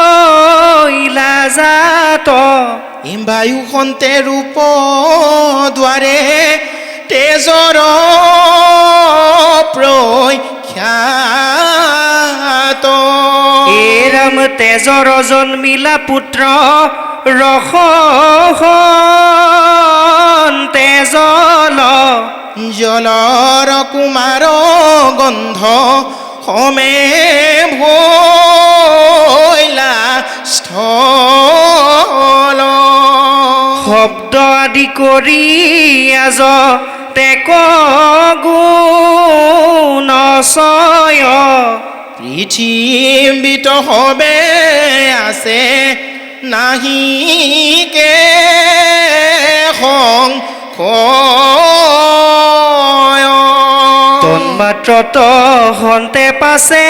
হইলা জাত বায়ু সন্তে ৰূপ দ্বাৰে তেজৰ প্ৰখ্যাত এৰাম তেজৰ জন্মিলা পুত্ৰ ৰস তেজল জলৰ কুমাৰ গন্ধ সমে ভৈলা স্থল শব্দ আদি কৰি আজ তেক গুণচয় পৃথিৱীত হবে আছে নাহিকে সংশয় তন্মাত্ৰত হন্তে পাছে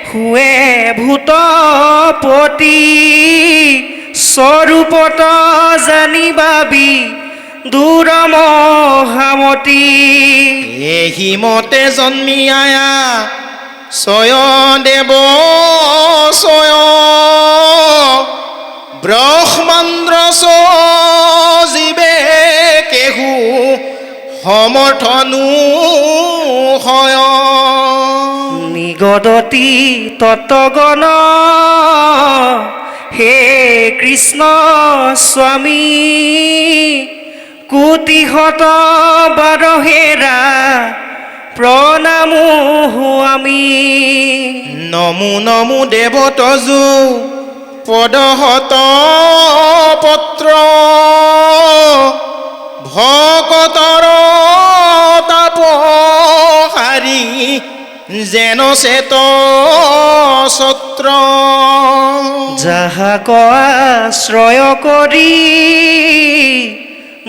হুৱে ভূতপতি স্বৰূপত জানিবাবি দূৰ মহামতি এহি মতে জন্মি আয়া ছয় দেৱ ছয় ব্ৰহ্মান্দ্ৰ জীৱে কেহু সমৰ্থনো হয় নিগদতি তত্ত্বগণ হে কৃষ্ণ স্বামী কোটিশত বাৰহেৰা প্ৰণামো আমি নমো নমো দেৱতজু পদহত পত্ৰ ভকতৰ তাপহাৰী যেন চেত ছত্ৰ যাহাক আশ্ৰয় কৰি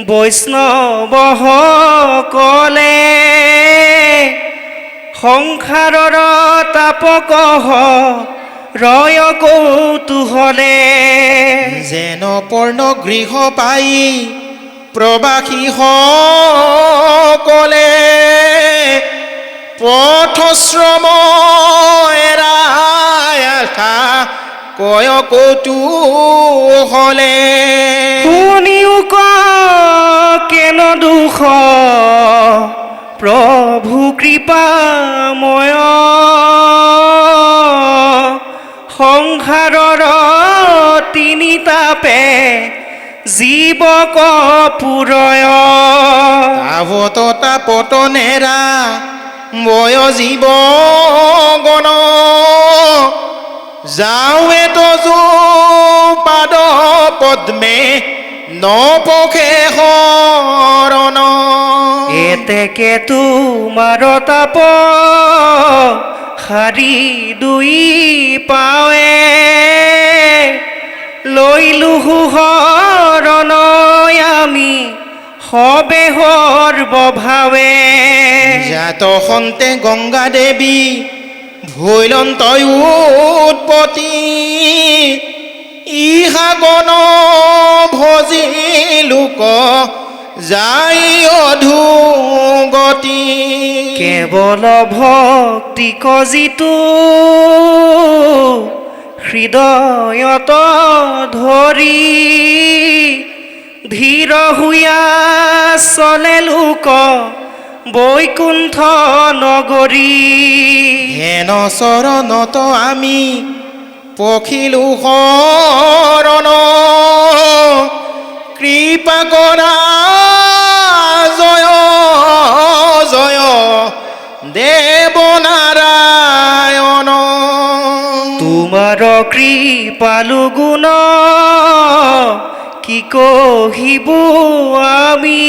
বৈষ্ণৱ কলে সংসাৰৰ তাপকহ ৰয় কৌতূহলে যেন পৰ্ণ গৃহ পাই প্ৰবাসী সকলে পথশ্ৰম এৰাই আশা কয় কৌতূহলে শুনিও কেন দুখ প্ৰভু কৃপাময় সংসাৰৰ তিনি তাপে জীৱক পুৰয় তাৱত তাপত নেৰা বয় জীৱ গণ যাওঁৱে তজু পাদ পদ্মে নপখে শৰণ এতেকে তোমাৰ তাপ শাৰী দুই পাৱে লৈলো শৰণ আমি সবে সৰ্বভাৱে জাত সন্তে গংগা দেৱী ভৈলন্ত উৎপত্তি ইহা গণ ভজি লোক যাই অধুগতি কেৱল ভক্তি কজিতো হৃদয়ত ধৰি ধীৰ হুয়া চলে লোক বৈকুণ্ঠ নগৰী হেন চৰণত আমি পখিলো শৰণ কৃপা কৰা জয় জয় দেৱনাৰায়ণ তোমাৰ কৃপালু গুণ কি কহিব আমি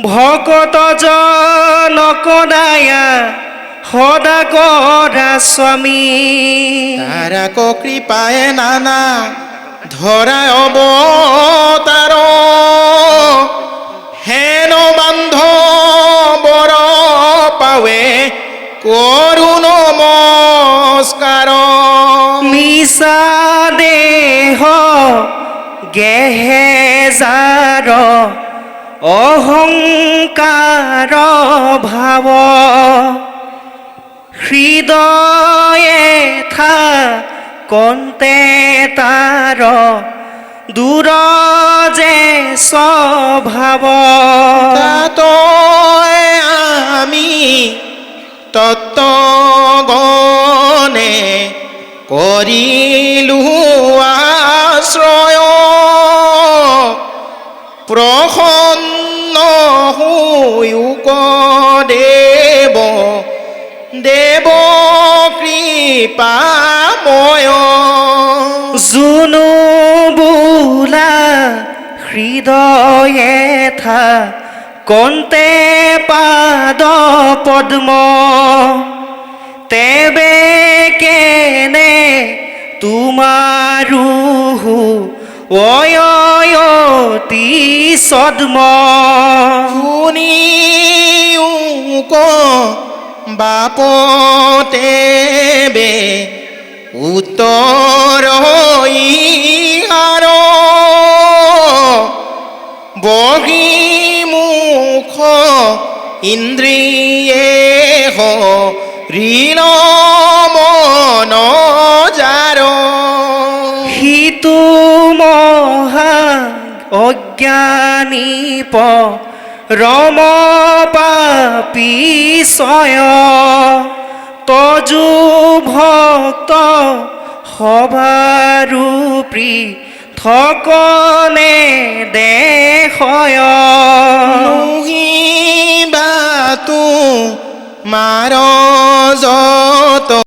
ভকত জনক দায়া সদা কৰা স্বামী তাৰাক কৃপায়ে নানা ধৰা অৱতাৰ হেন বান্ধ বৰ পাৱে কৰো নমস্কাৰ মিছা দেহ গেহেজাৰ অহংকাৰ ভাৱ হৃদয়ে কন্তে তাৰ দূৰ যে স্বভাৱ তই আমি তত্ত্বগণে কৰিলো আশ্ৰয় প্ৰসন্ন হৈয়োক দেৱ দেৱ কৃপাময় জুনু বোলা হৃদয়ে থা কন্তে পাদ পদ্ম তেবে কেনে তোমাৰো অতি সদ্ম শুনিয়োক বাপতেবে উত্তৰ ইহাৰ বহিমুখ ইন্দ্ৰিয়ে ঋণ মন যাৰ সিটো মহা অজ্ঞানী ৰম পাপীচয় তজু ভক্ত সভাৰূপী থকনে দেশয় নুহিবাতো মাৰ